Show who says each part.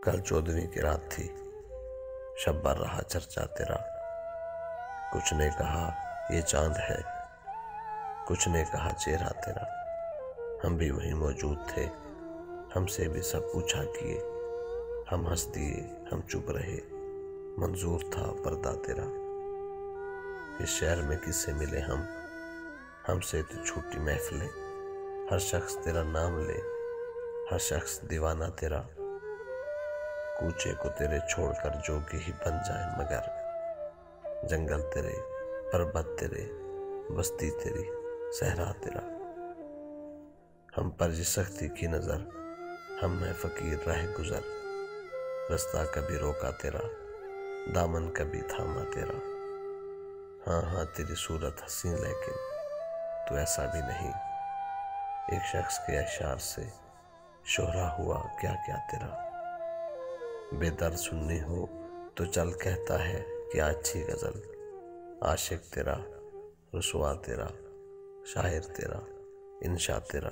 Speaker 1: कल 14वीं की रात थी, शब भर रहा चर्चा तेरा। कुछ ने कहा ये चांद है, कुछ ने कहा चेहरा तेरा। हम भी वहीं मौजूद थे, हमसे भी सब पूछा किए। हम हंस दिए, हम चुप रहे, मंजूर था पर्दा तेरा। इस शहर में किससे मिले हम, हमसे तो छूटी महफिलें। हर शख्स तेरा नाम ले, हर शख्स दीवाना तेरा। कूचे को तेरे छोड़कर जोगी ही बन जाए, मगर जंगल तेरे, पर्वत तेरे, बस्ती तेरी, सहरा तेरा। हम पर जिस शक्ति की नजर, हम में फकीर रह गुजर। रास्ता कभी रोका तेरा, दामन कभी थामा तेरा। हाँ हाँ तेरी सूरत हसीन, लेकिन तू ऐसा भी नहीं। एक शख्स के अशार से शोहरा हुआ क्या क्या तेरा। बेदर्द सुननी हो तो चल, कहता है कि अच्छी गजल। आशिक तेरा, रुसवा तेरा, शायर तेरा, इंशा तेरा।